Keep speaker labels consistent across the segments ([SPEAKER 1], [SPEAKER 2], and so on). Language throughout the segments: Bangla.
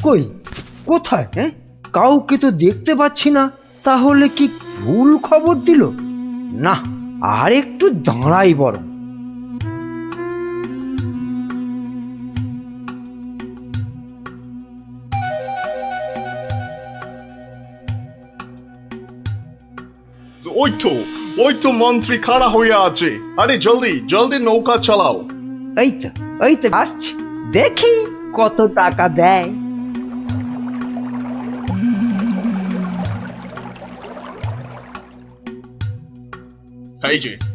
[SPEAKER 1] কই কোথায়? হ্যাঁ, কাউকে তো দেখতে পাচ্ছি না। তাহলে কি ভুল খবর দিল? না, আর একটু দাঁড়াই বরং।
[SPEAKER 2] ওই তো মন্ত্রী খাড়া হয়ে আছে। আরে জলদি জলদি নৌকা চালাও।
[SPEAKER 1] এই তো আসছি, দেখি কত টাকা দেয়।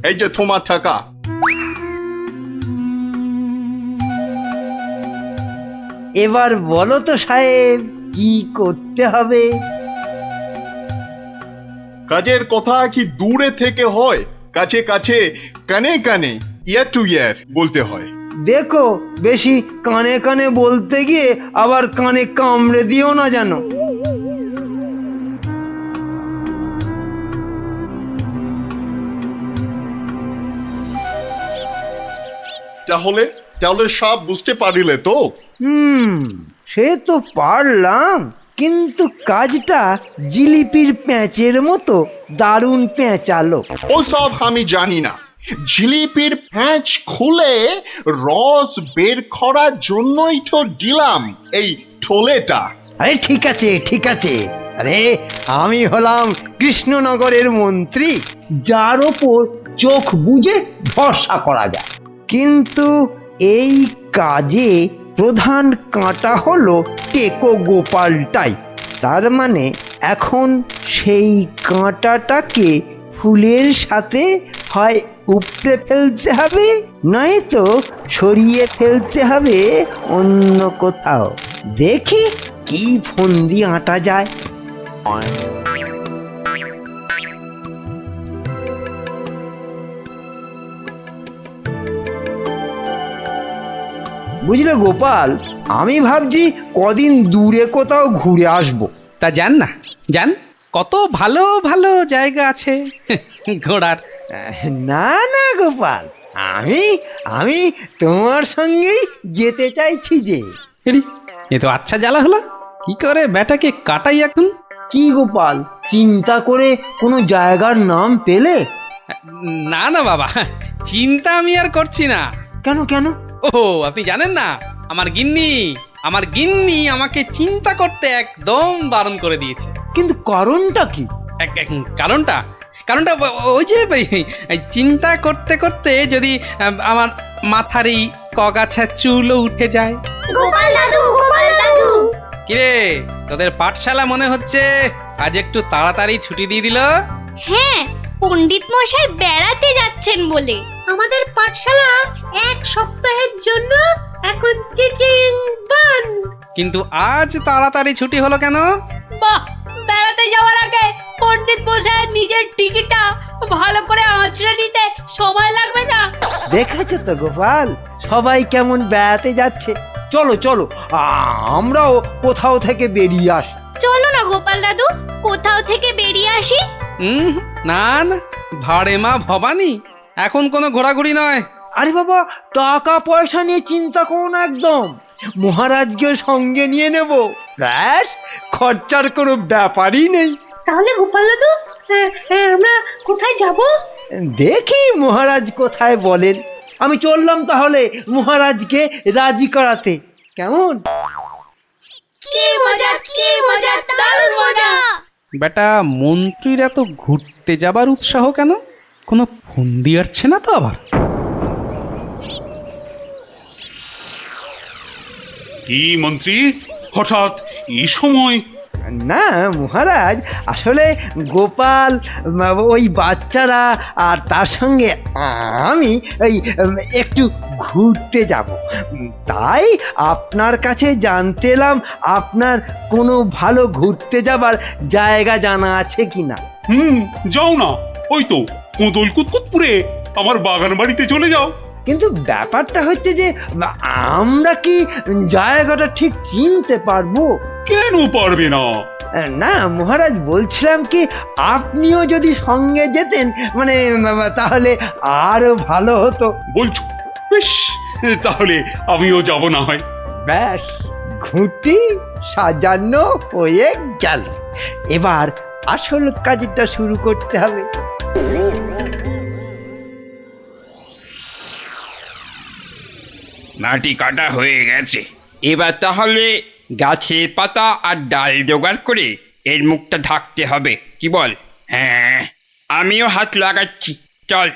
[SPEAKER 2] এই যে তোমার টাকা।
[SPEAKER 1] এবার বলো তো সাহেব, কি করতে হবে?
[SPEAKER 2] কাজের কথা কি দূরে থেকে হয়? কাছে কাছে, কানে কানে, ইয়ার টু ইয়ার বলতে হয়।
[SPEAKER 1] দেখো, বেশি কানে কানে বলতে গিয়ে আবার কানে কামড়ে দিও না জানো।
[SPEAKER 2] তাহলে তাহলে সব বুঝতে পারিলে তো?
[SPEAKER 1] সে তো পারলাম, কিন্তু কাজটা জিলিপির প্যাঁচের মতো দারুণ পেঁচালো।
[SPEAKER 2] ও সব আমি জানি না। জিলিপির প্যাঁচ খুলে রস বের করার জন্যই তো দিলাম এই ঠোলেটা।
[SPEAKER 1] আরে ঠিক আছে ঠিক আছে, আরে আমি হলাম কৃষ্ণনগরের মন্ত্রী, যার ওপর চোখ বুজে ভরসা করা যায়। কিন্তু এই কাজে প্রধান কাঁটা হলো টেকো গোপালটাই। তার মানে এখন সেই কাঁটাটাকে ফুলের সাথে হয় উপড়ে ফেলতে হবে, নয়তো সরিয়ে ফেলতে হবে অন্য কোথাও। দেখি কি ফন্দি আঁটা যায়। বুঝলে গোপাল, আমি ভাবছি কদিন দূরে কোথাও ঘুরে আসবো।
[SPEAKER 3] তা যান না, যান, কত ভালো ভালো জায়গা আছে ঘোরার।
[SPEAKER 1] না না গোপাল, আমি আমি তোমার সঙ্গেই যেতে চাইছি যে।
[SPEAKER 3] এরি, এ তো আচ্ছা জ্বালা হলো। কি করে ব্যাটাকে কাটাই এখন?
[SPEAKER 1] কি গোপাল, চিন্তা করে কোনো জায়গার নাম পেলে?
[SPEAKER 3] না না বাবা, চিন্তা আমি আর করছি না।
[SPEAKER 1] কেন কেন?
[SPEAKER 3] ও আপনি জানেন না, আমার গিন্নি আমাকে চিন্তা করতে একদম বারণ করে দিয়েছে।
[SPEAKER 1] কিন্তু কারণটা কি?
[SPEAKER 3] কারণটা কারণটা ওই যে এই চিন্তা করতে করতে যদি আমার মাথার এই কগাছা চুলও উঠে যায়।
[SPEAKER 4] গোপাল দাদু, গোপাল দাদু।
[SPEAKER 3] কিরে, তোদের পাঠশালা মনে হচ্ছে আজ একটু তাড়াতাড়ি ছুটি দিয়ে দিল।
[SPEAKER 4] হ্যাঁ, পণ্ডিত মশাই বেড়াতে যাচ্ছেন বলে। আমাদের পাঠশালা এক সপ্তাহের জন্য এখন চিচিং বন্ধ।
[SPEAKER 3] কিন্তু আজ তাড়াতাড়ি ছুটি হলো কেন?
[SPEAKER 4] বাহ, বেড়াতে যাওয়ার আগে পণ্ডিত মশাই নিজের টিকিটটা ভালো করে আঁচড়ে নিতে সময় লাগবে না?
[SPEAKER 1] দেখেছো তো গোপাল, সবাই কেমন বেড়াতে যাচ্ছে। চলো চলো, আমরাও কোথাও থেকে বেরিয়ে আসি।
[SPEAKER 4] চলো না গোপাল দাদু, কোথাও থেকে বেরিয়ে আসি।
[SPEAKER 3] না না, ভাড়ে মা ভবানী, এখন কোনো ঘোরাঘুরি নয়।
[SPEAKER 1] আরে বাবা, টাকা পয়সা নিয়ে চিন্তা করো না একদম। মহারাজকে সঙ্গে নিয়ে নেব, ব্যাস, খরচার কোনো ব্যাপারই নেই।
[SPEAKER 4] তাহলে গোপাল দাদু, আমরা কোথায় যাব?
[SPEAKER 1] দেখি মহারাজ কোথায় বলেন। আমি চললাম তাহলে মহারাজকে রাজি করাতে। কেমন?
[SPEAKER 4] কি মজা, কি মজা, দারুণ মজা।
[SPEAKER 3] বেটা মন্ত্রীর এত ঘুরতে যাবার উৎসাহ কেন? কোনো ফন্দি আসছে না তো আবার?
[SPEAKER 5] কি মন্ত্রী, হঠাৎ এই সময়?
[SPEAKER 1] না মহারাজ, আসলে গোপাল, ওই বাচ্চারা আর তার সঙ্গে আমি ওই একটু ঘুরতে যাব। তাই আপনার কাছে জানতে এলাম আপনার কোনো ভালো ঘুরতে যাবার জায়গা জানা আছে কিনা।
[SPEAKER 5] যাও না, ওই তো কোদল কুতকুতপুরে আমার বাগান বাড়িতে চলে যাও।
[SPEAKER 1] কিন্তু ব্যাপারটা হচ্ছে যে আমরা কি জায়গাটা ঠিক চিনতে পারবো?
[SPEAKER 5] কেন পারবে না?
[SPEAKER 1] না মহারাজ, বলছিলাম কি আপনিও যদি সঙ্গে যেতেন, মানে তাহলে আরো ভালো হতো।
[SPEAKER 5] বলছো? বেশ, তাহলে আমিও যাব না হয়।
[SPEAKER 1] ব্যাস, ঘুঁটি সাজানো হয়ে গেল। এবার আসল কাজটা শুরু করতে হবে।
[SPEAKER 6] মাটি কাটা হয়ে গেছে, এবার তাহলে গাছের পাতা আর ডাল জোগাড় করে এর মুখটা ঢাকতে হবে, কি বল? হ্যাঁ, আমিও হাত লাগাচ্ছি, চল।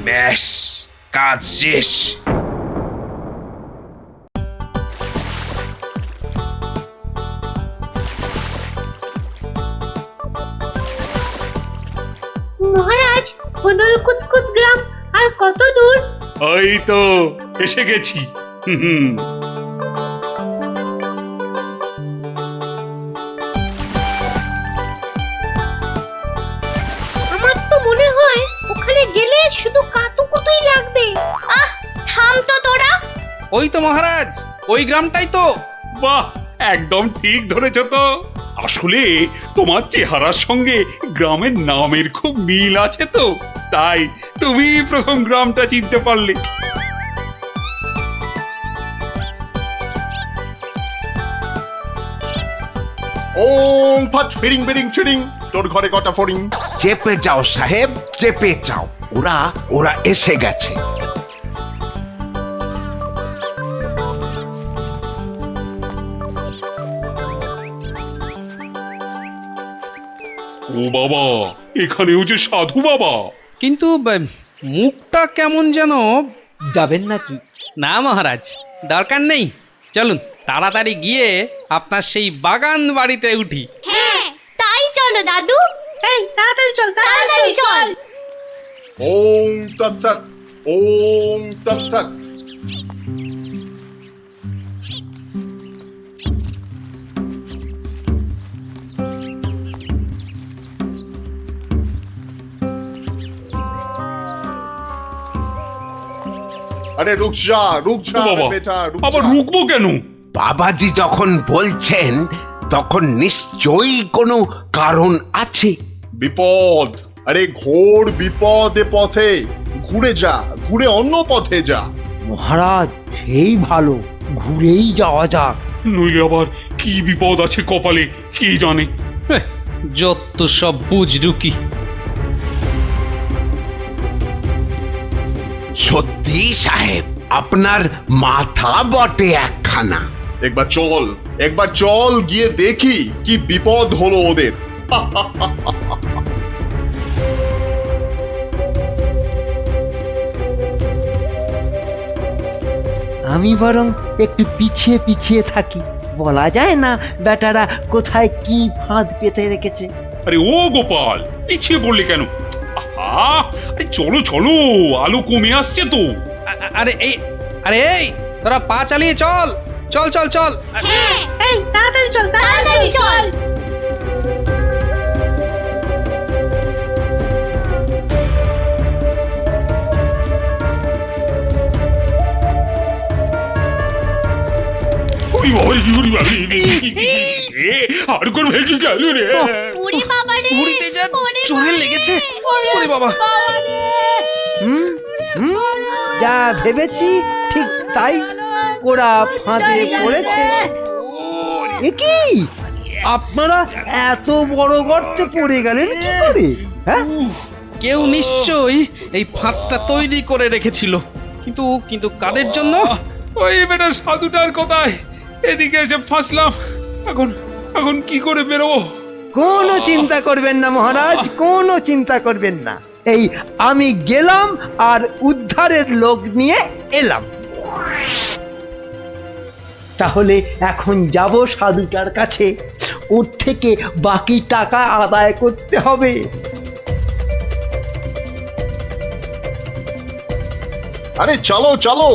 [SPEAKER 6] ব্যাস, কাজ শেষ।
[SPEAKER 4] মহারাজ, খোদল কুতকুত গ্রাম আর কত দূর?
[SPEAKER 5] ওই তো এসে গেছি। হুম,
[SPEAKER 4] আমার তো মনে হয় ওখানে গেলে শুধু কাতুকুতুই লাগবে। আহ, থাম তো তোরা।
[SPEAKER 3] ওই তো মহারাজ, ওই গ্রামটাই তো।
[SPEAKER 5] বাহ, একদম ঠিক ধরেছ তো। আসলে তোমার চেহারার সঙ্গে গ্রামের নামের খুব মিল আছে তো, তাই তুমি প্রথম গ্রামটা চিনতে পারলে।
[SPEAKER 2] ওম ফট ফিরিং বিরিং চিরিং, তোর ঘরে কটা ফড়িং?
[SPEAKER 7] চেপে যাও সাহেব, চেপে যাও, ওরা ওরা এসে গেছে।
[SPEAKER 5] ও বাবা, এখানেও যে সাধু বাবা।
[SPEAKER 3] কিন্তু মুখটা কেমন যেন।
[SPEAKER 1] যাবেন নাকি?
[SPEAKER 3] না মহারাজ, দরকার নেই, চলুন তাড়াতাড়ি গিয়ে আপনার সেই বাগান বাড়িতে উঠি।
[SPEAKER 4] হ্যাঁ, তাই চলো দাদু। এই তাড়াতাড়ি চল, তাড়াতাড়ি চল।
[SPEAKER 2] ওম তৎসৎ, ওম তৎসৎ। আরে রুক যা
[SPEAKER 5] ও বাবা,
[SPEAKER 2] বেটা, রুক
[SPEAKER 5] আবার
[SPEAKER 2] যা।
[SPEAKER 5] রুকবো কেন?
[SPEAKER 7] বাবাজি যখন বলছেন তখন নিশ্চয়ই কোনো কারণ আছে।
[SPEAKER 2] বিপদ, আরে ঘোর বিপদ এ পথে। ঘুরে যা, ঘুরে অন্য পথে যা।
[SPEAKER 1] মহারাজ, সেই ভালো, ঘুরেই যাওয়া যাক।
[SPEAKER 5] নইলে আবার কি বিপদ আছে কপালে, কি জানে।
[SPEAKER 3] হেহ, যত সব বুঝরুকি।
[SPEAKER 7] সত্যি সাহেব, আপনার মাথা বটে একখানা।
[SPEAKER 2] একবার চল গিয়ে দেখি কি বিপদ হলো ওদের।
[SPEAKER 1] আমি বরং একটু পিছিয়ে পিছিয়ে থাকি, বলা যায় না বেটারা কোথায় কি ফাঁদ পেতে রেখেছে।
[SPEAKER 5] আরে ও গোপাল, পিছিয়ে পড়লে কেন? আহা, আরে চলো চলো, আলো কমে আসছে তো।
[SPEAKER 3] আরে এই তোরা পা চালিয়ে চল, চল চল চল।
[SPEAKER 4] হ্যাঁ, এই তাড়াতাড়ি চল, তাড়াতাড়ি চল।
[SPEAKER 5] ওরে বাবা, ওরে বাবা, আর কোন ভেঙে গেল রে।
[SPEAKER 4] ওরে বাবা রে,
[SPEAKER 3] উড়িতে যা চোরে লেগেছে। ওরে বাবা,
[SPEAKER 1] হুম হুম, যা ভেবেছি ঠিক তাই, ওরা ফাঁদে পড়েছে। এ কি, আপনারা এত বড় গর্তে পড়ে গেলেন কি করে? হ্যাঁ,
[SPEAKER 3] কেউ নিশ্চয়ই এই ফাঁদটা তৈরি করে রেখেছিল, কিন্তু কিন্তু কাদের জন্য?
[SPEAKER 5] ওই বেটা সাধুটার কথায় এদিকে এসে ফাঁসলাম। এখন এখন কি করে বেরোবো?
[SPEAKER 1] কোনো চিন্তা করবেন না মহারাজ, কোনো চিন্তা করবেন না। এই আমি গেলাম আর উদ্ধারের লোক নিয়ে এলাম। তাহলে এখন যাব সাধুটার কাছে, ওর থেকে বাকি টাকা আদায় করতে হবে।
[SPEAKER 2] আরে চলো চলো,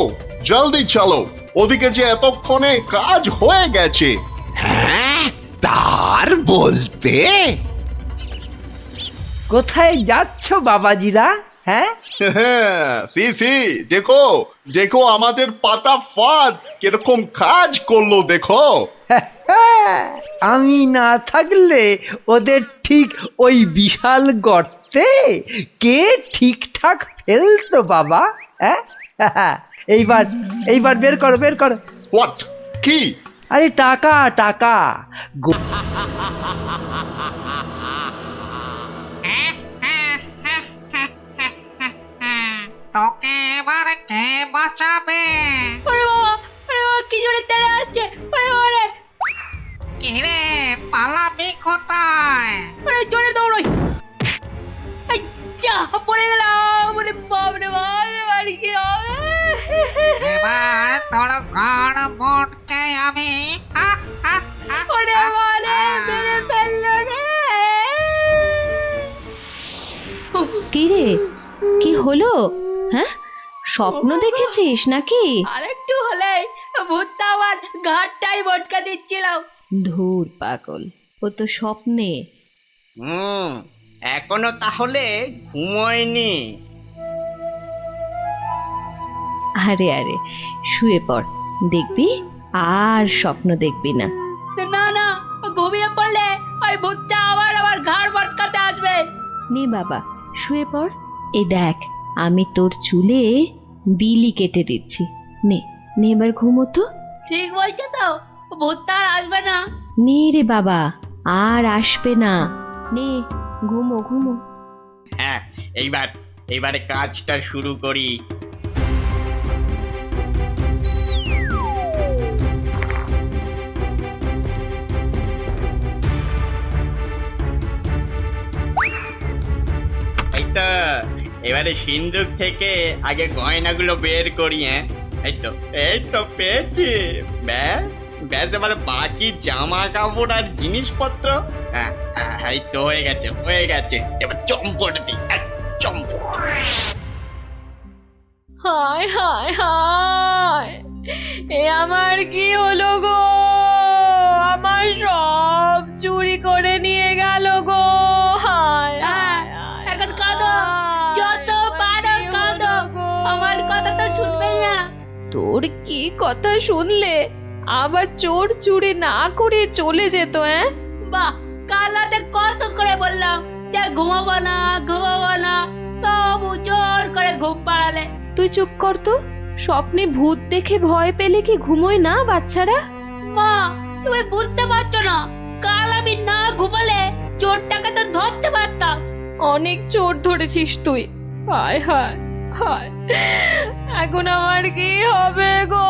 [SPEAKER 2] জলদি চলো, ওদিকে যে এতক্ষণে কাজ হয়ে গেছে।
[SPEAKER 7] হ্যাঁ, তার বলতে
[SPEAKER 1] কোথায় যাচ্ছ বাবাজিরা? হ্যাঁ,
[SPEAKER 2] সি সি, দেখো দেখো আমাদের পাতা ফাঁদ কিরকম কাজ করলো দেখো।
[SPEAKER 1] আমি না থাকলে ওদের ঠিক ওই বিশাল গর্তে কে ঠিকঠাক ফেলতো বাবা? হ্যাঁ, এইবার এইবার বের করো বের করো।
[SPEAKER 2] হোয়াট? কি?
[SPEAKER 1] আরে টাকা টাকা।
[SPEAKER 8] তোকে এবার কে বাঁচাবে?
[SPEAKER 4] ওরে বাবা, ওরে বাবা, কি জোরে তেড়ে আসছে! ওরে বাবা রে!
[SPEAKER 8] কিরে পালাবি কোথায়?
[SPEAKER 4] ওরে জোরে দৌড়ই! এই যা, পড়ে গেলাম! ওরে বাপ রে বাপ, এবার কি হবে?
[SPEAKER 8] এবার তোর ঘর মোটকে আমি
[SPEAKER 4] ওরে বাবা রে, মেরে ফেললো রে!
[SPEAKER 9] কি রে, কি হলো? হ্যাঁ, স্বপ্ন দেখেছিস নাকি?
[SPEAKER 4] আরেকটু হলেই ভূতটা আমার ঘাটটাই মটকা দিচ্ছিলাম।
[SPEAKER 9] ধুর পাগল, ও তো স্বপ্নে।
[SPEAKER 10] এখনো তাহলে ঘুমোয়নি?
[SPEAKER 9] আরে আরে, শুয়ে পড়, দেখবি আর স্বপ্ন দেখবি না।
[SPEAKER 4] না না, ঘুমিয়ে পড়লে ওই ভূতটা আবার আমার ঘাড় মটকাতে আসবে।
[SPEAKER 9] নে বাবা, শুয়ে পড়। এই দেখ, আমি তোর চুলে বিলি কেটে দিচ্ছি। নে নে, এবার ঘুমো তো।
[SPEAKER 4] ঠিক বলছো তো, ভূতটা আর আসবে না?
[SPEAKER 9] নে রে বাবা, আর আসবে না। নে, ঘুমো ঘুমো।
[SPEAKER 10] হ্যাঁ, এইবারে কাজটা শুরু করি। এই তো, এবারে সিন্দুক থেকে আগে গয়নাগুলো বের করি। হ্যাঁ, এই তো পেয়েছি। ব্যাস ব্যাস, এবারে বাকি জামা কাপড় আর জিনিসপত্র। হ্যাঁ হ্যাঁ, এই তো হয়ে গেছে হয়ে গেছে। এবার চম্পট দিই, চম্পট।
[SPEAKER 9] হায় হায় হায়, এ আমার কি হলো গো? আমার সব চুরি করে নিয়ে গেল গো। হায় হায় হায়,
[SPEAKER 4] এখন কাঁদো, যত পারো কাঁদো, আমার কথা তো শুনবে না।
[SPEAKER 9] তোর কি কথা শুনলে আবার চোর চুরি না করে চলে যেত?
[SPEAKER 4] বাহ, কাল রাতে কত করে বললাম যে ঘুমাবো না ঘুমাবো না, তবু জোর করে ঘুম পাড়ালে।
[SPEAKER 9] তুই চুপ কর তো। স্বপ্নে ভূত দেখে ভয় পেলে কি ঘুমোয় না বাচ্চারা?
[SPEAKER 4] মা, তুমি বুঝতে পারছো না, কাল আমি না ঘুমালে চোরটাকে তো ধরতে পারতাম।
[SPEAKER 9] অনেক চোর ধরেছিস তুই। হায় হায় হায়, এখন আমার কি হবে গো?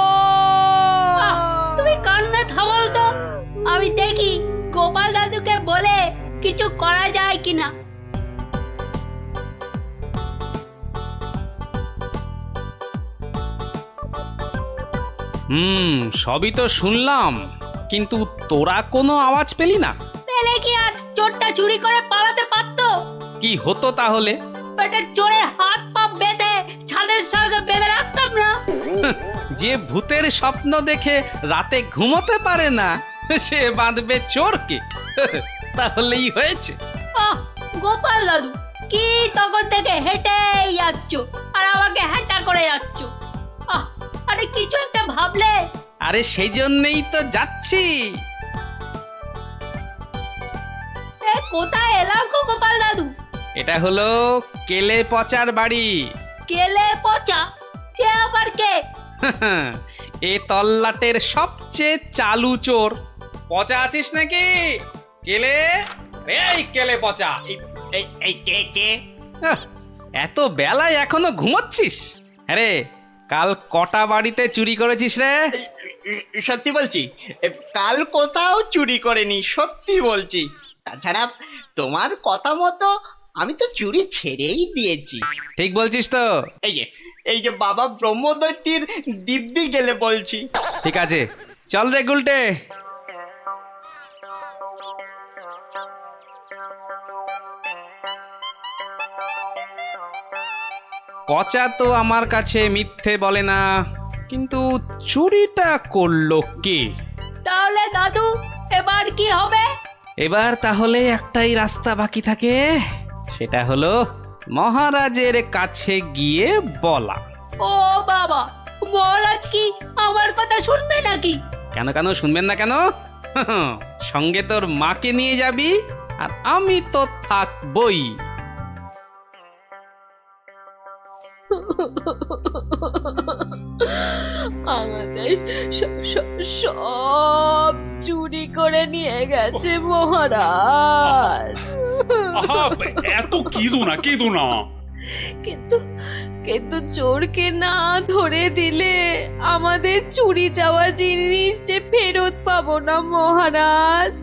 [SPEAKER 4] আহ, তুমি কান্না থামাও তো, আমি দেখি গোপাল দাদুকে বলে কিছু করা যায় কিনা।
[SPEAKER 3] সবই তো শুনলাম, কিন্তু তোরা কোনো আওয়াজ পেলি না?
[SPEAKER 4] পেলে কি আর চোরটা চুরি করে পালাতে পারতো?
[SPEAKER 3] কি হতো তাহলে?
[SPEAKER 4] ওটা চোরের হাত পা বেঁধে ছাদের সঙ্গে বেঁধে রাখতাম না?
[SPEAKER 3] যে ভূতের স্বপ্ন দেখে রাতে ঘুমোতে পারে না, সে বাঁধবে চোরকে। তাহলেই হয়েছে।
[SPEAKER 4] আহ, গোপাল দাদু, কি তখন থেকে হেঁটেই যাচ্ছ আর আমাকে হ্যাঁটা করে যাচ্ছ? আহ, আরে কিছু একটা ভাবলে।
[SPEAKER 3] আরে সেই জন্যই তো যাচ্ছি।
[SPEAKER 4] এ কোথায় এলাম গো গোপাল দাদু?
[SPEAKER 3] এটা হলো কেলে পচার বাড়ি।
[SPEAKER 4] কেলে পচা? সে আবার কে?
[SPEAKER 3] এ তল্লাটের সবচেয়ে চালু চোর। পচা আছিস নাকি? কেলে, এই কেলে পচা।
[SPEAKER 10] এই কে কে?
[SPEAKER 3] আহ, এত বেলায় এখনো ঘুমোচ্ছিস? আরে কাল কটা বাড়িতে চুরি করেছিস রে?
[SPEAKER 10] সত্যি বলছি, কাল কোথাও চুরি করেনি, সত্যি বলছি। তাছাড়া তোমার কথা মতো আমি তো চুরি ছেড়েই দিয়েছি।
[SPEAKER 3] ঠিক বলছিস তো?
[SPEAKER 10] এই যে বাবা ব্রহ্মদত্তির দিব্যি গেলে বলছি।
[SPEAKER 3] ঠিক আছে, চল রে গুলটে। পচা তো আমার কাছে মিথ্যে বলে না, কিন্তু চুরিটা করলো কে?
[SPEAKER 4] তাহলে দাদু এবার কি হবে?
[SPEAKER 3] এবার তাহলে একটাই রাস্তা বাকি থাকে, সেটা হলো মহারাজের কাছে গিয়ে বলা।
[SPEAKER 4] ও বাবা, মহারাজ কি আমার কথা শুনবে নাকি?
[SPEAKER 3] কেন কেন শুনবেন না কেন? সঙ্গে তোর মাকে নিয়ে যাবি, আর আমি তো থাকবই।
[SPEAKER 9] আমাদের সব চুরি করে নিয়ে গেছে মহারাজ।
[SPEAKER 5] আহা, এত কেঁদো না।
[SPEAKER 9] কিন্তু কিন্তু চোরকে না ধরে দিলে আমাদের চুরি যাওয়া জিনিস যে ফেরত পাবো না মহারাজ।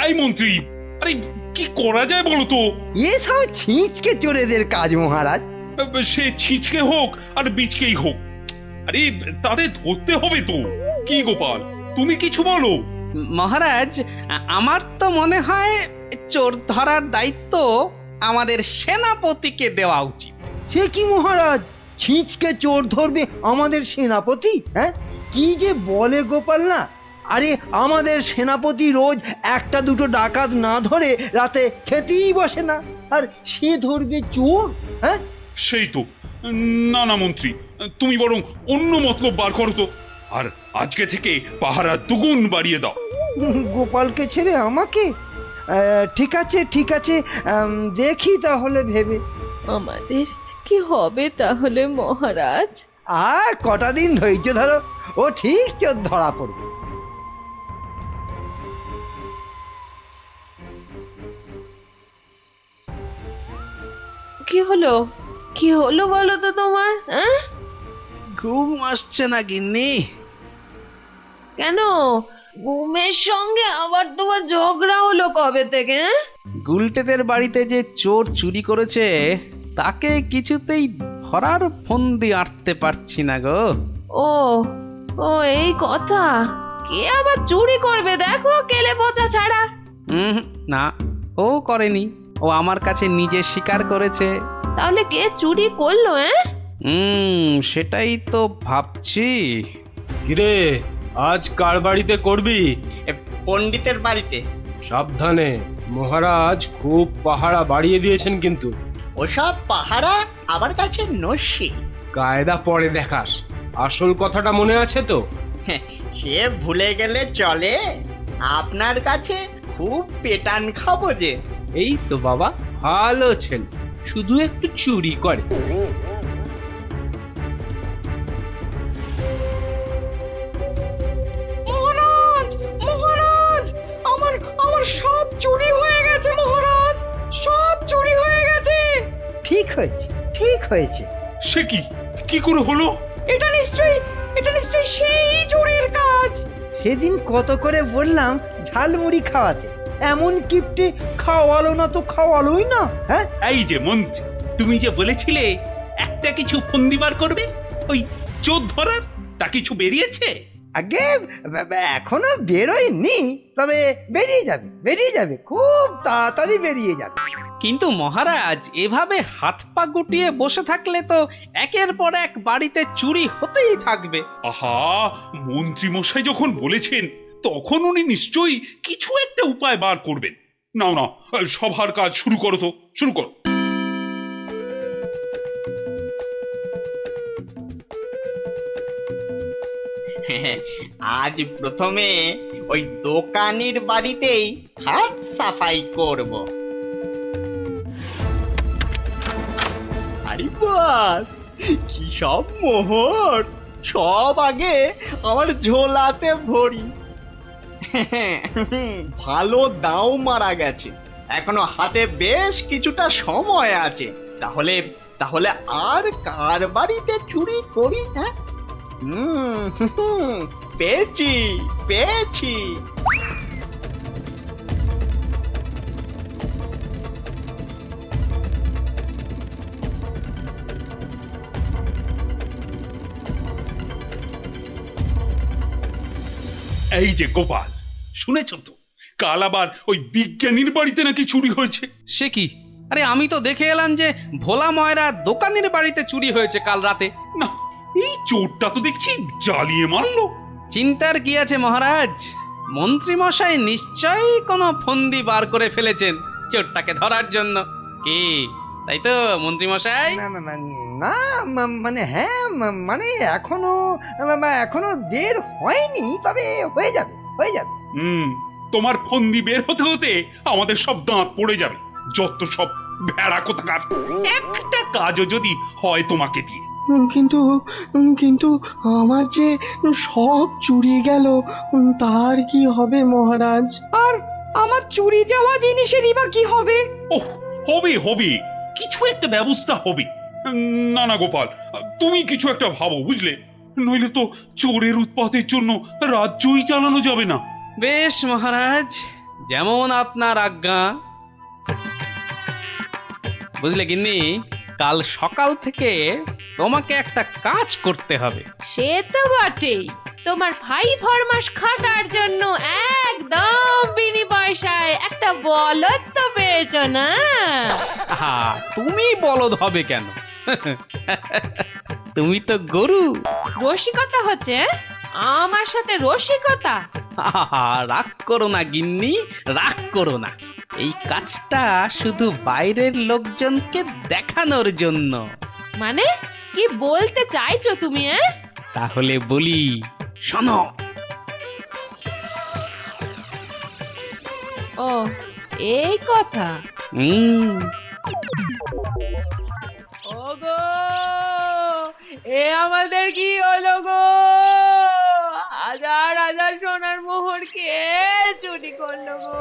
[SPEAKER 5] এই মন্ত্রী, আরে কি করা যায় বলো তো?
[SPEAKER 1] এসব ছিঁচকে চোরেদের কাজ মহারাজ।
[SPEAKER 5] সে ছিচকে হোক আর বীজকেই হোক, আরে তাদের ধরতে হবে তো। কি গোপাল, তুমি কিছু বলো।
[SPEAKER 3] মহারাজ, আমার তো মনে হয় চোর ধরার দায়িত্ব আমাদের সেনাপতিকে দেওয়া উচিত।
[SPEAKER 1] সে কি মহারাজ, ছিঁচকে চোর ধরবে আমাদের সেনাপতি? হ্যাঁ, কি যে বলে গোপাল না। আরে আমাদের সেনাপতি রোজ একটা দুটো ডাকাত না ধরে রাতে খেতেই বসে না, আর সে ধরবে চোর? হ্যাঁ,
[SPEAKER 5] সেই তো। না না মন্ত্রী, তুমি বরং অন্য মতলব বার করো তো, আর আজকে থেকে পাহারা দুগুণ বাড়িয়ে দাও।
[SPEAKER 1] গোপালকে ছেড়ে আমাকে? ঠিক আছে ঠিক আছে, দেখি তাহলে ভেবে।
[SPEAKER 9] আমাদের কি হবে তাহলে মহারাজ?
[SPEAKER 1] আর কটা দিন ধৈর্য ধরো, ও ঠিক চোর ধরা পড়বে।
[SPEAKER 9] কি হলো, কি হলো বলো তো তোমার? হ্যাঁ,
[SPEAKER 3] ঘুম আসছে না গিন্নি?
[SPEAKER 9] কেন ঘুমের সঙ্গে আবার তোমার ঝগড়া হলো কবে থেকে?
[SPEAKER 3] গুলটেদের বাড়িতে যে চোর চুরি করেছে তাকে কিছুতেই ধরার ফন্দি আঁটতে পারছি না গো।
[SPEAKER 9] ও ও এই কথা। কে আবার চুরি করবে দেখো, কেলে পচা ছাড়া।
[SPEAKER 3] না, ও করেনি, ও আমার কাছে নিজে স্বীকার করেছে।
[SPEAKER 9] তাহলে কে চুরি করলো?
[SPEAKER 3] সেটাই তো ভাবছি।
[SPEAKER 11] কিরে, আজ কার বাড়িতে করবি?
[SPEAKER 10] পণ্ডিতের বাড়িতে।
[SPEAKER 11] সাবধানে, মহারাজ খুব পাহারা বাড়িয়ে দিয়েছেন কিন্তু।
[SPEAKER 10] ওসব পাহারা আমার কাছে নস্যি।
[SPEAKER 11] কায়দা পরে দেখাস, আসল কথাটা মনে আছে তো?
[SPEAKER 10] সে ভুলে গেলে চলে? আপনার কাছে খুব পেটান খাবো যে।
[SPEAKER 11] এই তো বাবা, ভালো ছেলে, শুধু একটু চুরি করে।
[SPEAKER 8] মহারাজ, মহারাজ, আমার সব চুরি হয়ে গেছে মহারাজ, সব চুরি হয়ে গেছে।
[SPEAKER 1] ঠিক হয়েছে ঠিক হয়েছে।
[SPEAKER 5] সে কি, কি করে হলো?
[SPEAKER 8] এটা নিশ্চয়ই সেই চোরের কাজ।
[SPEAKER 1] সেদিন কত করে বললাম ঝালমুড়ি খাওয়াতে, এমন কিপটে খাওয়ালো না তো খাওয়ালোই না। হ্যাঁ,
[SPEAKER 5] এই যে মন্ত্রী, তুমি যে বলেছিলে একটা কিছু ফন্দি বার করবে ওই চোর ধরার, তা কিছু বেরিয়েছে?
[SPEAKER 1] আগে এখনো বেরোয়নি, তবে বেরিয়ে যাবে, খুব তাড়াতাড়ি বেরিয়ে যাবে।
[SPEAKER 3] কিন্তু মহারাজ, এভাবে হাত পা গুটিয়ে বসে থাকলে তো একের পর এক বাড়িতে চুরি হতেই থাকবে।
[SPEAKER 5] আহা, মন্ত্রী মশাই যখন বলেছেন তখন উনি নিশ্চয়ই কিছু একটা উপায় বার করবেন। নাও না, সভার কাজ শুরু করো তো, শুরু করো।
[SPEAKER 10] আজ প্রথমে ওই দোকানির বাড়িতেই হাত সাফাই করব। আরে বাস, কি সব মোহর! সব আগে আমার ঝোলাতে ভরি। ভালো দাও মারা গেছে, এখনো হাতে বেশ কিছুটা সময় আছে। তাহলে তাহলে আর কার বাড়িতে চুরি করি? হ্যাঁ, পেয়েছি পেয়েছি।
[SPEAKER 5] এই যে গোপাল, শুনেছ তো কাল আবার ওই বিজ্ঞানীর বাড়িতে নাকি চুরি হয়েছে।
[SPEAKER 3] সে কি? আরে আমি তো দেখে এলাম যে ভোলা ময়রা দোকানের বাড়িতে চুরি হয়েছে কাল রাতে।
[SPEAKER 5] না, এই চোরটা তো দেখছি জ্বালিয়ে মারলো।
[SPEAKER 3] চিন্তার কি আছে মহারাজ, মন্ত্রীমশাই নিশ্চয়ই কোনো ফন্দি বার করে ফেলেছেন চোরটাকে ধরার জন্য। কি তাই তো মন্ত্রীমশাই?
[SPEAKER 1] না মানে হ্যাঁ মানে এখনো বের হয়নি, তবে হয়ে যাবে হয়ে যাবে।
[SPEAKER 5] তোমার ফন্দি বের হতে হতে আমাদের সব দাঁত পড়ে যাবে, যত সব ভেড়া কোথাকার। একটা কাজও যদি হয় তোমাকে দিয়ে।
[SPEAKER 8] কিন্তু আমার যে সব চুরি গেল, তার কি হবে মহারাজ? আর আমার চুরি যাওয়া জিনিসেরই বা কি হবে?
[SPEAKER 5] ওহ, হবে হবে, কিছু একটা ব্যবস্থা হবে। না না গোপাল, তুমি কিছু একটা ভাবো বুঝলে, নইলে তো চোরের উৎপাতের জন্য রাজ্যই চালানো যাবে না।
[SPEAKER 3] বেশ মহারাজ, যেমন আপনার আজ্ঞা। বুঝলে গিন্নি, কাল সকাল থেকে তোমাকে একটা কাজ করতে হবে।
[SPEAKER 9] সে তো বটেই, তোমার ভাই ফরমাস খাটার জন্য একদম বিনি পয়সায় একটা বলদ তো পেয়েছ না?
[SPEAKER 3] আহা, তুমি বলদ হবে কেন? তুমি তো গরু।
[SPEAKER 9] রসিকতা হচ্ছে? আমার সাথে রসিকতা?
[SPEAKER 3] আহা, রাগ করো না গিন্নি, রাগ করো না। এই কাজটা শুধু বাইরের লোকজনকে দেখানোর জন্য।
[SPEAKER 9] মানে কি বলতে চাইছো তুমি?
[SPEAKER 3] তাহলে বলি, শোনো।
[SPEAKER 9] ও, এই কথা। ওগো, এ আমাদের কি হলো গো? হাজার হাজার সোনার মোহর কে চুরি করলো গো?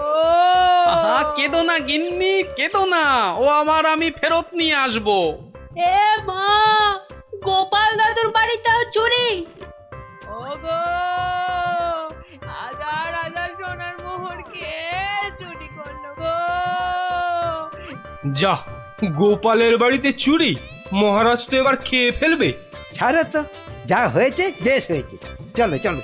[SPEAKER 3] আহা, কেঁদো না গিন্নি, কেঁদো না, ও আমার আমি ফেরত নিয়ে আসবো।
[SPEAKER 4] এ মা, গোপাল দাদুর বাড়িতেও চুরি?
[SPEAKER 9] ওগো, হাজার হাজার সোনার মোহর কে চুরি করলো গো?
[SPEAKER 11] যা, গোপালের বাড়িতে চুরি? মহারাজ তো এবার খেয়ে ফেলবে।
[SPEAKER 1] ছাড়ো তো, যা হয়েছে বেশ হয়েছে, চলো চলো।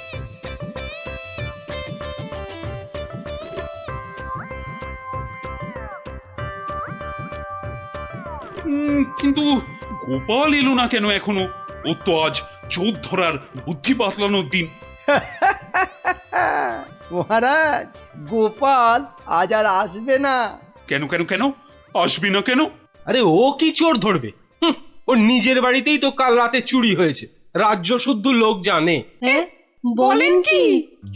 [SPEAKER 5] কিন্তু গোপাল এলো না কেন এখনো? ও তো আজ চোর ধরার বুদ্ধি পাতলানোর দিন।
[SPEAKER 1] মহারাজ, গোপাল আজ আর আসবে না।
[SPEAKER 5] কেন কেন কেন আসবি না কেন?
[SPEAKER 11] আরে ও কি চোর ধরবে? ওর নিজের বাড়িতেই তো কাল রাতে চুরি হয়েছে, রাজ্য শুদ্ধ লোক জানে।
[SPEAKER 8] হ্যাঁ, বলেন কি?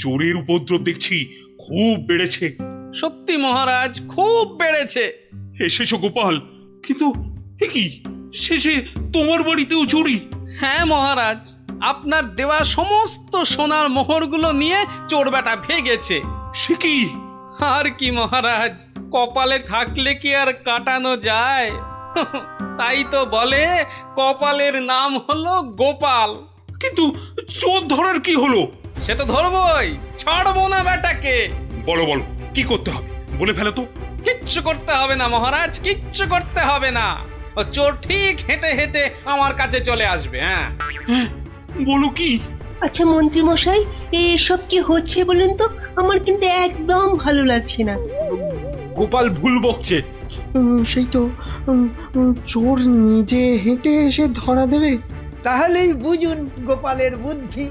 [SPEAKER 5] চোরের উপদ্রব দেখছি খুব বেড়েছে।
[SPEAKER 3] সত্যি মহারাজ, খুব বেড়েছে।
[SPEAKER 5] এসেছো গোপাল, কিন্তু এ কি, শেষে তোমার বাড়িতেও চুরি?
[SPEAKER 3] হ্যাঁ মহারাজ, আপনার দেওয়া সমস্ত সোনার মোহরগুলো নিয়ে চোর বেটা ভেগেছে।
[SPEAKER 5] সে কি?
[SPEAKER 3] আর কি মহারাজ, কপালে থাকলে কি আর কাটানো যায়? তাই তো বলে কপালের নাম হলো গোপাল।
[SPEAKER 5] কিন্তু চোর ধরার কি হলো?
[SPEAKER 3] সে তো ধরবই, ছাড়বো না বেটাকে।
[SPEAKER 5] বলো বলো, কি করতে হবে বলে ফেলো তো।
[SPEAKER 3] কিচ্ছু করতে হবে না মহারাজ, কিচ্ছু করতে হবে না। ও চোর ঠিক হেঁটে হেঁটে আমার কাছে চলে আসবে। হ্যাঁ,
[SPEAKER 5] বলো কি?
[SPEAKER 8] আচ্ছা মন্ত্রী মশাই, এসব কি হচ্ছে বলুন তো? আমার কিন্তু একদম ভালো লাগছে না।
[SPEAKER 11] গোপাল ভুল বকছে।
[SPEAKER 8] সেই তো, চোর নিজে হেঁটে এসে ধরা দেবে।
[SPEAKER 1] তাহলেই বুঝুন গোপালের বুদ্ধি।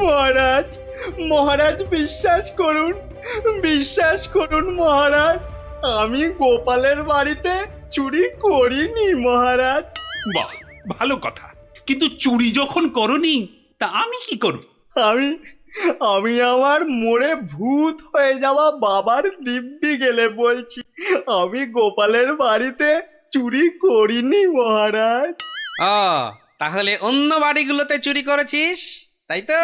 [SPEAKER 10] মহারাজ, মহারাজ বিশ্বাস করুন মহারাজ, আমি গোপালের বাড়িতে চুরি করিনি মহারাজ।
[SPEAKER 5] বাহ, ভালো কথা। কিন্তু চুরি যখন করনি, তা আমি কি করব?
[SPEAKER 10] আমি আমার মোড়ে ভূত হয়ে যাওয়া বাবার দিব্যি গেলে বলছি, আমি গোপালের বাড়িতে চুরি করিনি মহারাজ।
[SPEAKER 3] ও, তাহলে অন্য বাড়িগুলোতে চুরি করেছিস, তাই তো?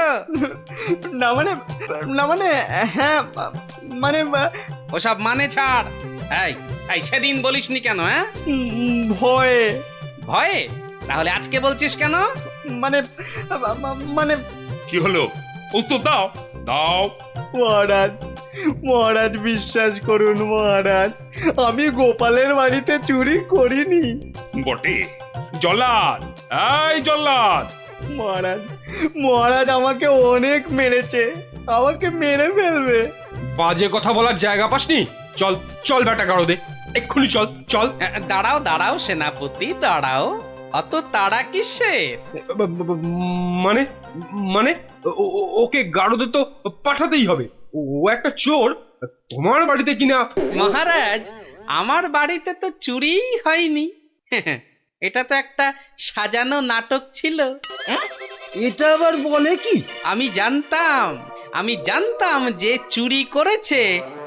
[SPEAKER 10] না মানে হ্যাঁ, মানে
[SPEAKER 3] ওসব মানে ছাড়। এই এই সেদিন বলিসনি কেন? হ্যাঁ,
[SPEAKER 10] ভয়ে।
[SPEAKER 3] ভয়ে? তাহলে আজকে বলছিস কেন?
[SPEAKER 10] মানে মানে
[SPEAKER 5] কি হলো? উত্তর দাও দাও।
[SPEAKER 10] মহারাজ বিশ্বাস করুন মহারাজ, আমি গোপালের বাড়িতে চুরি করিনি।
[SPEAKER 5] বটে? জল্লাদ, এই জল্লাদ!
[SPEAKER 10] মহারাজ আমাকে অনেক মেরেছে, আমাকে মেরে ফেলবে।
[SPEAKER 11] বাজে কথা বলার জায়গা পাসনি? চল চল বেটা গাড়ো দে, এক্ষুনি চল চল।
[SPEAKER 3] দাঁড়াও দাঁড়াও সেনাপতি, দাঁড়াও। অত তাড়া কিসের?
[SPEAKER 11] মানে মানে ওকে গারদে তো পাঠাতেই হবে। ও একটা চোর, তোমার বাড়িতে কিনা।
[SPEAKER 3] মহারাজ, আমার বাড়িতে তো চুরিই হয়নি। এটা তো একটা সাজানো নাটক ছিল।
[SPEAKER 1] এটা আবার বলে কি?
[SPEAKER 3] আমি জানতাম যে চুরি করেছে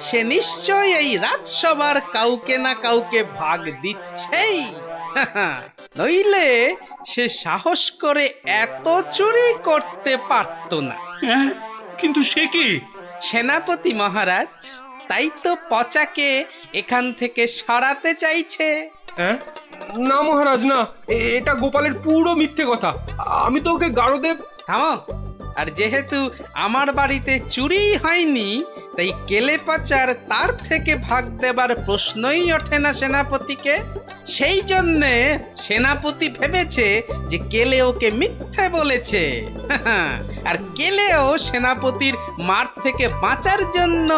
[SPEAKER 3] সে নিশ্চয়ই এই রাজসভার কাউকে না কাউকে ভাগ দিচ্ছেই। নইলে সে সাহস করে এত চুরি করতে পারত না।
[SPEAKER 5] হ্যাঁ, কিন্তু সে কি?
[SPEAKER 3] সেনাপতি মহারাজ, তাই তো পচাকে এখান থেকে সরাতে চাইছে।
[SPEAKER 11] হ্যাঁ? না মহারাজ, না, এটা গোপালের পুরো মিথ্যে কথা। আমি তো ওকে গারদে।
[SPEAKER 3] থামো। আর যেহেতু আমার বাড়িতে চুরি হয়নি, তাই কেলে পাচার তার থেকে ভাগ দেবার প্রশ্নই ওঠে না সেনাপতিকে। সেই জন্যে সেনাপতি ভেবেছে যে কেলে ওকে মিথ্যে বলেছে। আর কেলেও সেনাপতির মার থেকে বাঁচার জন্য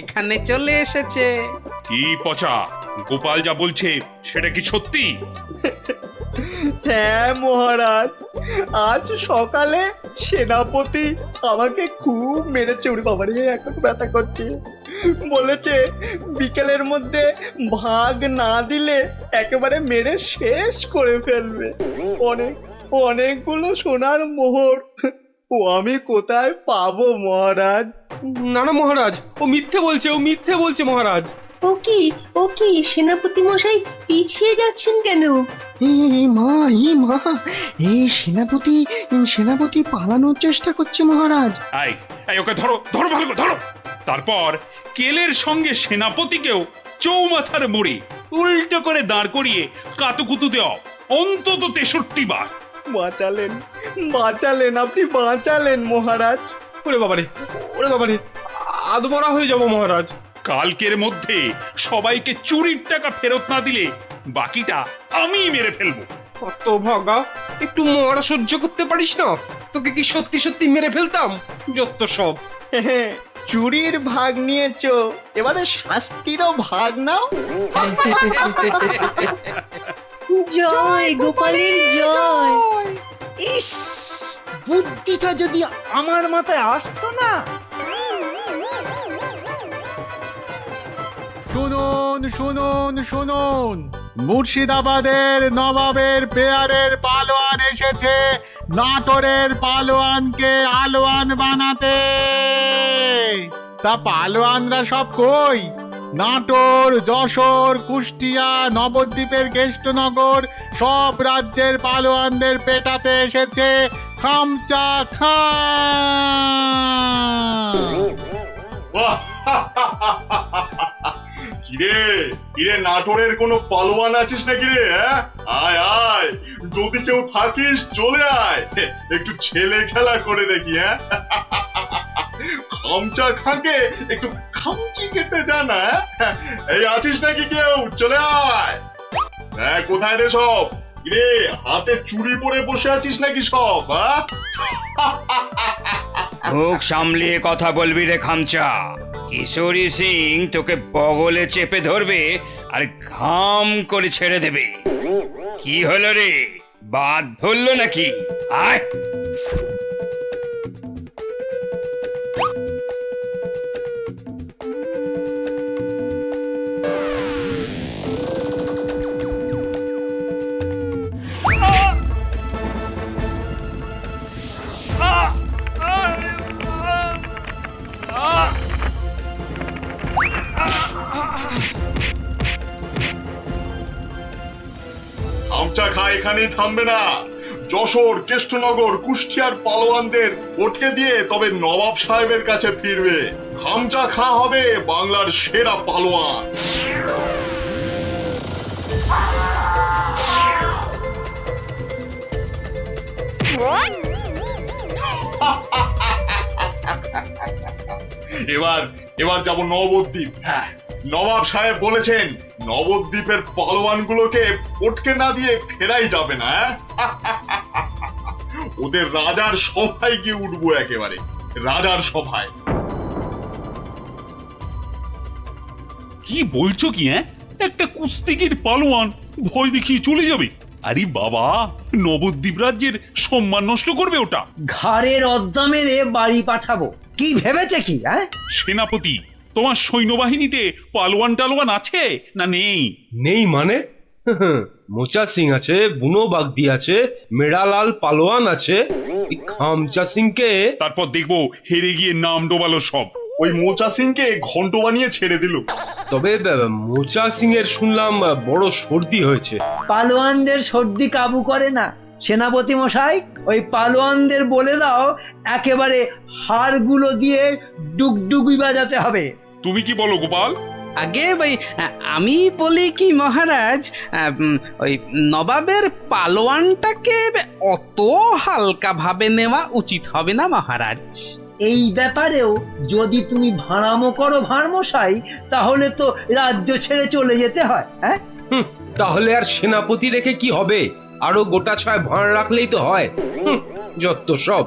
[SPEAKER 3] এখানে চলে এসেছে।
[SPEAKER 5] কি পচা, গোপাল যা বলছে সেটা কি সত্যি?
[SPEAKER 10] হ্যাঁ মহারাজ, আজ সকালে সেনাপতি আমাকে খুব মেরেছে। ওরে বাবারে, এখন ব্যথা করছে। বলেছে বিকেলের মধ্যে ভাগ না দিলে একেবারে মেরে শেষ করে ফেলবে। অনেকগুলো সোনার মোহর ও আমি কোথায় পাবো মহারাজ?
[SPEAKER 11] না না মহারাজ, ও মিথ্যে বলছে মহারাজ।
[SPEAKER 4] ও কি সেনাপতি মশাই পিছিয়ে যাচ্ছেন কেন?
[SPEAKER 8] মা এই সেনাপতি পালানোর চেষ্টা করছে মহারাজ।
[SPEAKER 5] এই ওকে ধরো, ধরো, ভালো করে ধরো। তারপর কেলের সঙ্গে সেনাপতিকেও চৌমাথার মোড়ে উল্টো করে দাঁড় করিয়ে কাতুকুতু দেওয়া, অন্তত 63 বার।
[SPEAKER 10] বাঁচালেন, আপনি বাঁচালেন মহারাজ।
[SPEAKER 11] ওরে বাবারে, আধমরা হয়ে যাব মহারাজ।
[SPEAKER 5] কালকের মধ্যে সবাইকে চুরির টাকা ফেরত না দিলে বাকিটা আমি মেরে ফেলবো।
[SPEAKER 11] কত ভাগা, একটু মরা সহ্য করতে পারিস না? তোকে কি সত্যি মেরে ফেলতাম? যত সব।
[SPEAKER 10] চুরির ভাগ নিয়েছো, এবারে শাস্তিরও ভাগ নাও।
[SPEAKER 4] জয় গোপালের জয়।
[SPEAKER 1] ইস, বুদ্ধিটা যদি আমার মাথায় আসতো না।
[SPEAKER 12] শুনুন, মুর্শিদাবাদের নবাবের পেয়ারের পালোয়ান এসেছে নাটোরের পালোয়ানকে আলোয়ান বানাতে। তা পালোয়ানরা সব কই? নাটোর, যশোর, কুষ্টিয়া, নবদ্বীপের কেষ্টনগর সব রাজ্যের পালোয়ানদের পেটাতে এসেছে খামচা খান।
[SPEAKER 2] কিরে নাটোরের কোনো পালোয়ান আছিস নাকি রে? আয়, যদি কেউ থাকিস চলে আয়, একটু ছেলে খেলা করে দেখি। খামচা খাকে একটু খামচি কেটে জানা। এই আছিস নাকি কেউ? চলে আয়। কোথায় রে সব? কিরে হাতে চুরি পরে বসে আছিস নাকি সব?
[SPEAKER 6] মুখ সামলিয়ে কথা বলবি রে খামচা। কিশোরী সিং তোকে বগলে চেপে ধরবে আর ঘাম করে ছেড়ে দেবে। কি হলো রে, বাদ ধরলো নাকি? আয়।
[SPEAKER 2] খামচা খা এখানেই থামবে না। যশোর, কেষ্টনগর, কুষ্টিয়ার পালোয়ানদের ওঠে দিয়ে তবে নবাব সাহেবের কাছে ফিরবে। খামচা খা হবে বাংলার সেরা পালোয়ান। এবার যাব নবদ্বীপ। হ্যাঁ, নবাব সাহেব বলেছেন নবদ্বীপের পালোয়ানগুলোকে পটকে না দিয়ে ফেরাই যাবে না। ওদের রাজার সভায় গিয়ে উঠবো, একেবারে রাজার সভায়।
[SPEAKER 5] কি বলছো কি? একটা কুস্তিগির পালোয়ান ভয় দেখিয়ে চলে যাবে? আরে বাবা, নবদ্বীপ রাজ্যের সম্মান নষ্ট করবে ওটা।
[SPEAKER 1] ঘাড়ের অদ্দা মেরে বাড়ি পাঠাবো। কি ভেবেছে কি? হ্যাঁ,
[SPEAKER 5] সেনাপতি, তোমার সৈন্যবাহিনীতে পালোয়ান টালোয়ান আছে না নেই?
[SPEAKER 11] নেই মানে? মোচা সিং আছে, বুনো বাগদি আছে, মেড়ালাল পালোয়ান আছে, এই খামচা সিংকে
[SPEAKER 5] তারপর দেখবো হেরে গিয়ে নাম ডোবালো সব।
[SPEAKER 2] ওই মোচা সিংকে ঘন্ট বানিয়ে ছেড়ে দিল।
[SPEAKER 11] তবে মোচা সিং এর শুনলাম বড় সর্দি হয়েছে।
[SPEAKER 1] পালোয়ানদের সর্দি কাবু করে না সেনাপতি মশাই। ওই পালোয়ানদের বলে দাও একেবারে হাড়গুলো দিয়ে ডুগডুগি বাজাতে হবে।
[SPEAKER 5] তুমি কি বলো গোপাল?
[SPEAKER 3] আগে ভাই আমি বলি কি মহারাজ, ওই নবাবের পালোয়ানটাকে অত হালকা ভাবে নেওয়া উচিত হবে না মহারাজ।
[SPEAKER 1] এই ব্যাপারেও যদি তুমি ভাড়ামো করো ভাড়মশাই, তাহলে তো রাজ্য ছেড়ে চলে যেতে হয়। হ্যাঁ,
[SPEAKER 11] তাহলে আর সেনাপতি রেখে কি হবে? আরো গোটা ছয় ভাঁড় রাখলেই তো হয়। যত সব।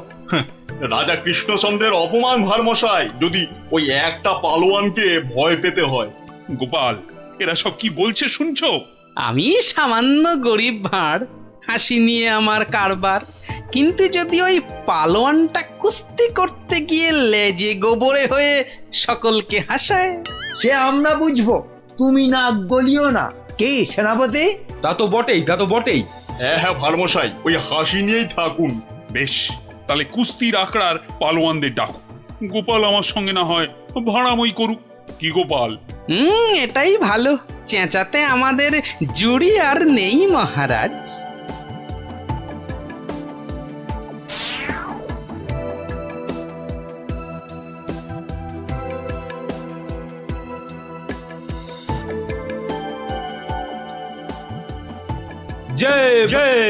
[SPEAKER 2] রাজা কৃষ্ণচন্দ্রের অপমান ভারমশাই, যদি ওই একটা পালোয়ানকে ভয় পেতে হয়।
[SPEAKER 5] গোপাল, এরা সব কি বলছে শুনছো?
[SPEAKER 3] আমি সামান্য গরিব ভাঁড়, হাসি নিয়ে আমার কারবার, কিন্তু যদি ওই পালোয়ানটা কুস্তি করতে গিয়ে লেজে গোবরে হয়ে সকলকে হাসায়,
[SPEAKER 1] সে আমরা বুঝবো, তুমি নাক গলিও না। কি সেনাপতি?
[SPEAKER 11] তা তো বটেই, তা তো বটেই।
[SPEAKER 2] হ্যাঁ হ্যাঁ ভারমশাই, ওই হাসি নিয়েই থাকুন।
[SPEAKER 5] বেশ, তাহলে কুস্তির আখড়ার পালোয়ানদের ডাকো। গোপাল আমার সঙ্গে না হয় ভাড়ামই করুক। কি গোপাল?
[SPEAKER 3] এটাই ভালো। চেঁচাতে আমাদের জুড়ি আর নেই মহারাজ।
[SPEAKER 11] জয় জয়।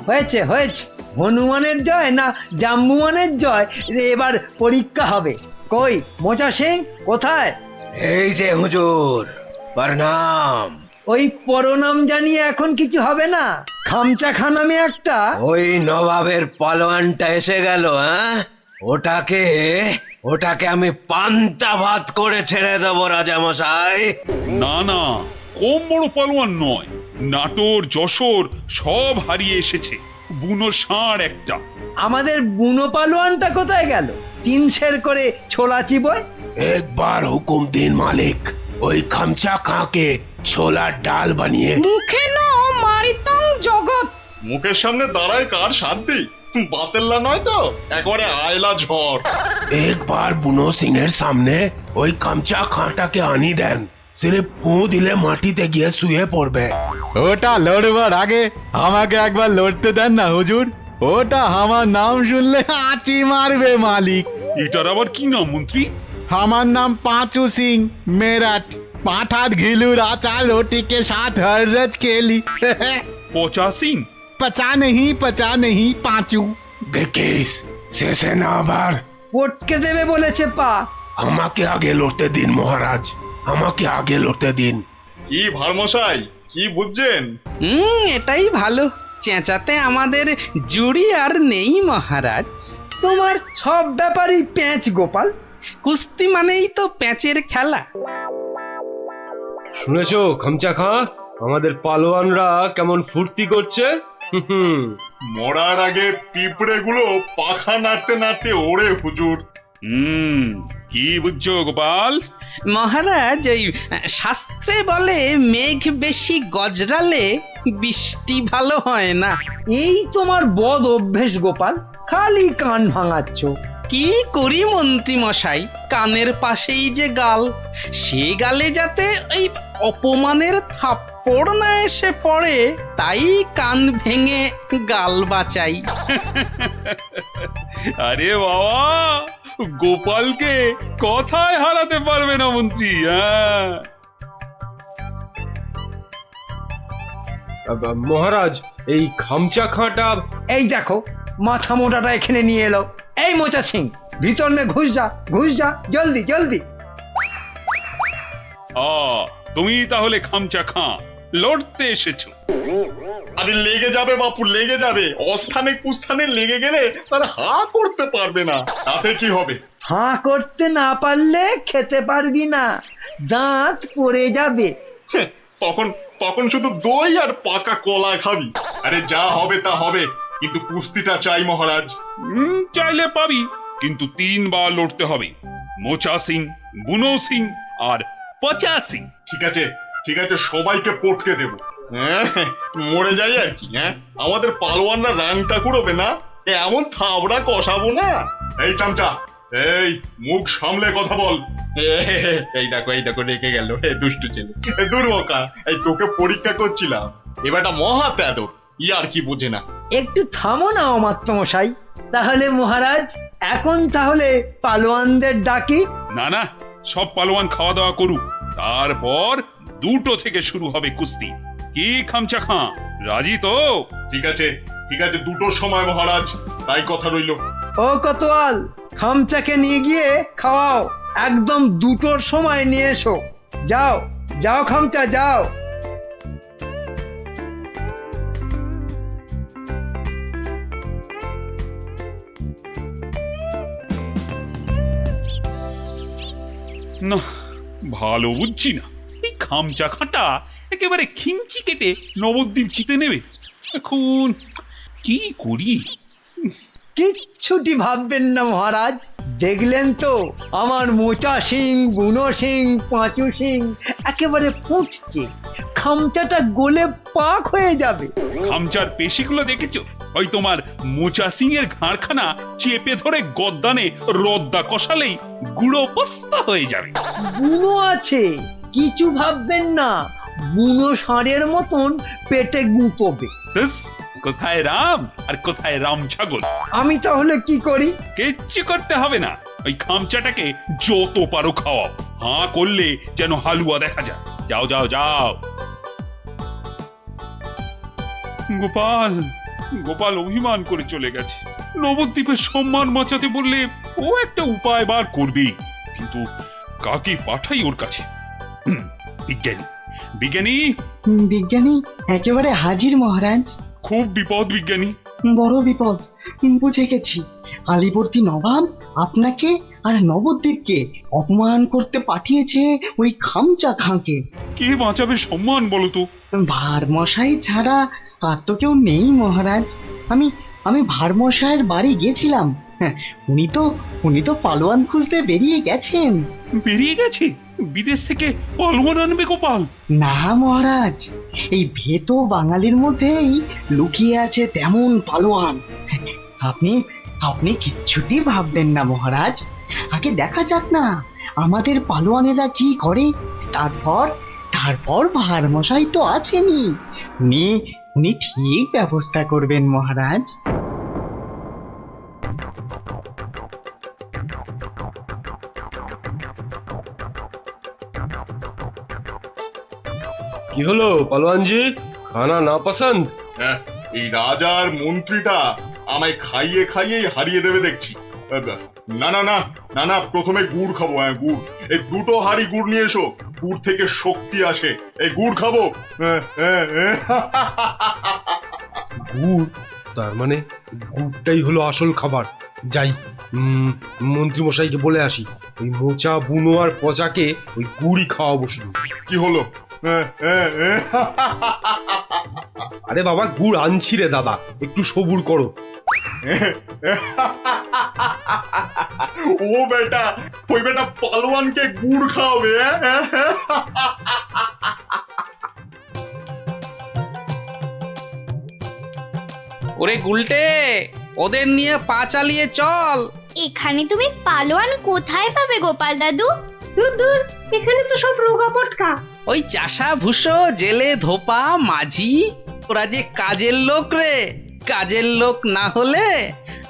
[SPEAKER 1] হয়েছে হয়েছে, হনুমানের জয় না জাম্বুয়ানের জয়, এবার পরীক্ষা হবে। কই মোচা সিং কোথায়?
[SPEAKER 7] এই যে হুজুর, প্রণাম।
[SPEAKER 1] ওই পরনাম জানিয়ে এখন কিছু হবে না। খামচা খান নামে একটা
[SPEAKER 7] ওই নবাবের পালোয়ানটা এসে গেল। হ্যাঁ, ওটাকে আমি পান্তা ভাত করে ছেড়ে দেবো রাজামশাই।
[SPEAKER 5] না না, কম বড় পালোয়ান নয়। নাটোর যশোর সব হারিয়ে এসেছে, বুনো ষাঁড় একটা।
[SPEAKER 1] আমাদের বুনো পালোয়ানটা কোথায় গেল? 3 সের করে ছোলা চিবোয়।
[SPEAKER 7] একবার হুকুম দিন মালিক, ওই খামচা খাঁকে ছোলার ডাল বানিয়ে।
[SPEAKER 8] মুখে ন মারিতং জগৎ।
[SPEAKER 2] মুখের সামনে দাঁড়ায় কার শান্তি? বাতেল্লা নয় তো, একবারে আয়লা ঝড়।
[SPEAKER 7] একবার বুনো সিং এর সামনে ওই খামচা খাঁটাকে আনি দেন, সির্ফ ফু দিলে মাটিতে গিয়ে শুয়ে পড়বে।
[SPEAKER 12] ওটা লড়বার আগে আমাকে একবার লড়তে দেন না হুজুর। ওটা আমার নাম শুনলে আঁচি মারবে মালিক।
[SPEAKER 5] এটার আবার কি নাম মন্ত্রী?
[SPEAKER 12] আমার নাম पांचू सिंह मेरठ। पाठार घिलूर आचार रोटी के साथ हर रोज खेली।
[SPEAKER 5] পচা সিং?
[SPEAKER 12] पचा नहीं पांचू।
[SPEAKER 7] দেখিস শেষে না আবার
[SPEAKER 1] পটকে দেবে বলেছে পা।
[SPEAKER 7] আমাকে আগে লড়তে দিন মহারাজ, আমাকে আগে লড়তে দিন।
[SPEAKER 2] কি ভারমশাই, কি বুঝছেন?
[SPEAKER 3] এটাই ভালো। চেঁচাতে আমাদের জুড়ি আর নেই মহারাজ।
[SPEAKER 1] তোমার সব ব্যাপারই প্যাঁচ গোপাল।
[SPEAKER 3] কুস্তি মানেই তো প্যাঁচের খেলা।
[SPEAKER 11] শুনেছো খামচা খাঁ, আমাদের পালোয়ানরা কেমন ফুর্তি করছে?
[SPEAKER 2] মরার আগে পিঁপড়ে গুলো পাখা নাড়তে নাড়তে ওড়ে হুজুর।
[SPEAKER 5] কি বুঝছো গোপাল?
[SPEAKER 3] মহারাজ, ওই শাস্ত্রে বলে মেঘ বেশি গজরালে বৃষ্টি ভালো হয় না।
[SPEAKER 1] এই তোমার বদ অভ্যেস গোপাল, খালি কান ভাঙাচ্ছ।
[SPEAKER 3] কি করি মন্ত্রী মশাই, কানের পাশেই যে গাল, সে গালে যাতে ওই অপমানের থাপ্পড় না এসে পড়ে, তাই কান ভেঙে গাল বাঁচাই।
[SPEAKER 5] আরে বাবা, গোপালকে কথায় হারাতে পারবে না মন্ত্রী। হ্যাঁ
[SPEAKER 11] মহারাজ, এই খামচা খাঁটা।
[SPEAKER 1] এই দেখো, মাথা মোটাটা এখানে নিয়ে এলো। এই মোচা সিং, ভিতর নে, ঘুষ যা জলদি জলদি।
[SPEAKER 5] তুমি তাহলে খামচা খাঁ লড়তে এসেছো?
[SPEAKER 2] আরে লেগে যাবে বাপু, লেগে যাবে। অস্থানে কুস্থানে লেগে গেলে তারা হা করতে পারবে না, তাতে কি হবে?
[SPEAKER 1] হাঁ করতে না পারলে খেতে পারবি না, দাঁত পড়ে যাবে।
[SPEAKER 2] তখন তখন শুধু দই আর পাকা কলা খাবি। আরে যা হবে তা হবে, কিন্তু কুস্তিটা চাই মহারাজ।
[SPEAKER 5] চাইলে পাবি, কিন্তু 3 বার লড়তে হবে। মোচা সিং, বুনো সিং আর পচা সিং।
[SPEAKER 2] ঠিক আছে ঠিক আছে, সবাইকে পটকে দেব। হ্যাঁ, মরে যাই আর কি। হ্যাঁ, আমাদের পালোয়ানরা রাংটা কুড়োবে না, এমন থাবড়া কষাবো না। এই চামচা, এই মুখ সামলে কথা বল। এই দেখো রেখে গেল দুষ্টু ছেলে। দুর্মকা, এই তোকে পরীক্ষা করছিলাম, এবারটা মহা তেদর, আর কি বোঝে না।
[SPEAKER 1] একটু থামো না অমাত্যমশাই। তাহলে মহারাজ, এখন তাহলে পালোয়ানদের ডাকি।
[SPEAKER 5] না না, সব পালোয়ান খাওয়া দাওয়া করুক, তারপর 2টো থেকে শুরু হবে কুস্তি। কি খামচা খাঁ, রাজি তো?
[SPEAKER 2] ঠিক আছে 2টোর সময় মহারাজ, তাই কথা রইল।
[SPEAKER 1] ও কোতোয়াল, খামচাকে নিয়ে গিয়ে খাওয়াও। একদম 2টোর সময় নিয়ে এসো। যাও যাও খামচা, যাও।
[SPEAKER 5] না, ভালো বুঝছি না, এই খামচা খাঁটা একেবারে খিঞ্চি কেটে নবদ্বীপ জিতে নেবে। এখন কি করি?
[SPEAKER 1] কিচ্ছুটি ভাববেন না মহারাজ। দেখলেন তো আমার মোচা সিং, বুনো সিং, পাঁচু সিং একেবারে ফুটছে। খামচাটা গলে পাক হয়ে যাবে।
[SPEAKER 5] খামচার পেশিগুলো দেখেছো? ওই তোমার মোচা সিং এর ঘাড়খানা চেপে ধরে গদ্দানে রদ্দা কষালেই গুঁড়ো পস্তা হয়ে যাবে।
[SPEAKER 1] বুনো আছে, কিছু ভাববেন না। বুনো ষাঁড়ের মতন পেটে গুঁতোবে।
[SPEAKER 5] ব্যাস, কোথায় রাম আর কোথায় রাম ছাগল।
[SPEAKER 1] আমি তাহলে কি করি?
[SPEAKER 5] কিচ্ছু করতে হবে না, ওই খামচাটাকে যত পারো খাওয়াও। হাঁ করলে যেন হালুয়া দেখা যায়। যাও যাও যাও। গোপাল, গোপাল অভিমান করে চলে গেছে। নবদ্বীপের সম্মান বাঁচাতে বললে ও একটা উপায় বার করবে, কিন্তু কাকে পাঠাই ওর কাছে? বিজ্ঞানী, বিজ্ঞানী।
[SPEAKER 8] বিজ্ঞানী একেবারে হাজির মহারাজ।
[SPEAKER 5] খুব বিপদ বিজ্ঞানী।
[SPEAKER 8] বড় বিপদ, বুঝে গেছি। আলিবর্দী নবাব আপনাকে আর নবদ্বীপকে অপমান করতে পাঠিয়েছে ওই খামচা খাঁকে।
[SPEAKER 5] কে বাঁচাবে সম্মান বলো তো?
[SPEAKER 8] ভারমশাই ছাড়া আর তো কেউ নেই মহারাজ। আমি ভারমশাইয়ের বাড়ি গেছিলাম। হ্যাঁ, উনি তো পালোয়ান খুঁজতে বেরিয়ে গেছেন।
[SPEAKER 5] বেরিয়ে গেছে? বিদেশ থেকে পালোয়ান আনবে গোপাল?
[SPEAKER 8] না মহারাজ, এই ভেতো বাঙালির মধ্যেই লুকিয়ে আছে তেমন পালোয়ান। আপনি কিচ্ছুটি ভাববেন না মহারাজ। আগে দেখা যাক না আমাদের পালোয়ানেরা কি করে, তারপর ভারমশাই তো আছেনই। উনি ঠিক ব্যবস্থা করবেন মহারাজ।
[SPEAKER 11] কি হলো পালোয়ানজি, খানা না পছন্দ?
[SPEAKER 2] হ্যাঁ, এই রাজার মন্ত্রীটা আমায় খাইয়ে খাইয়েই হারিয়ে দেবে দেখছি। না না না না না, প্রথমে গুড় খাবো। হ্যাঁ, গুড়। এই 2টো হাঁড়ি গুড় নিয়ে এসো, গুড় থেকে শক্তি আসে। এই গুড় খাবো।
[SPEAKER 11] গুড়? তার মানে গুড়টাই হলো আসল খাবার। যাই, মন্ত্রী মশাইকে বলে আসি, ওই মোচা, বুনো আর পচাকে ওই গুড়ই খাওয়াবো শুধু।
[SPEAKER 2] কি হলো?
[SPEAKER 11] আরে বাবা, গুড় আনছি রে দাদা, একটু সবুর করো।
[SPEAKER 2] ও বেটা, ওই বেটা পালোয়ানকে গুড় খাওয়াবে?
[SPEAKER 3] ওরে গুলটে, ওদের নিয়ে পা চালিয়ে চল।
[SPEAKER 4] এখানে তুমি পালোয়ান কোথায় পাবে গোপাল দাদু? দূর দূর, এখানে তো সব রোগা পটকা।
[SPEAKER 3] ওই চাষা ভুষো, জেলে ধোপা, মাঝি, ওরা যে কাজের লোক রে। কাজের লোক না হলে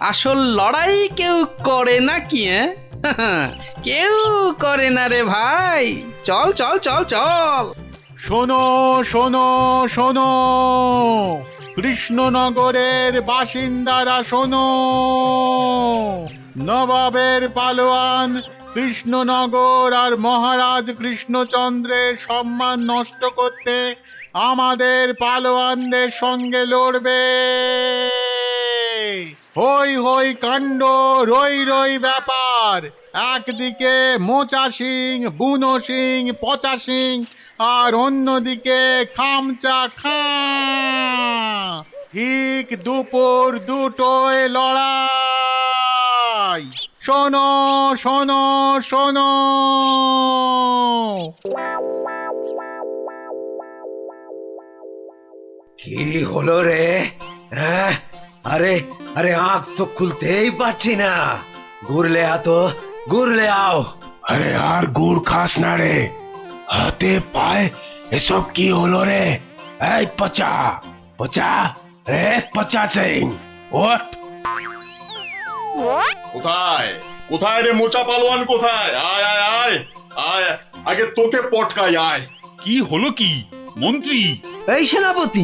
[SPEAKER 3] আসল লড়াই কেউ করে না কি? কেউ করে না রে ভাই। চল চল চল চল।
[SPEAKER 12] শোনো শোনো শোনো, কৃষ্ণনগরের বাসিন্দারা শোনো। নবাবের পালোয়ান কৃষ্ণনগর আর মহারাজ কৃষ্ণচন্দ্রের সম্মান নষ্ট করতে আমাদের পালোয়ানদের সঙ্গে লড়বে। হই হই কাণ্ড, রই রই ব্যাপার। একদিকে মোচা সিং, বুনো সিং, পচা সিং আর অন্যদিকে খামচা খা। ঠিক দুপুর দুটোয় লড়াই। শোনো শোনো শোনো।
[SPEAKER 1] কি হলো রে? হ্যাঁ, আরে আরে আঁখ তো খুলতেই পারছি না। ঘুরলে আতো, ঘুরলে আও।
[SPEAKER 7] আরে আর গুড় খাস না রে, হাতে পায়ে এসব কি হলো রে? এই পচা পচা, রে পচা সিং, ওঠ।
[SPEAKER 2] কোথায় কোথায় রে মোচা পালোয়ান, কোথায়? আয় আয় আয় আয়, আগে তোকে পটকাই, আয়।
[SPEAKER 5] কি হলো কি মন্ত্রী?
[SPEAKER 1] এই সেনাপতি,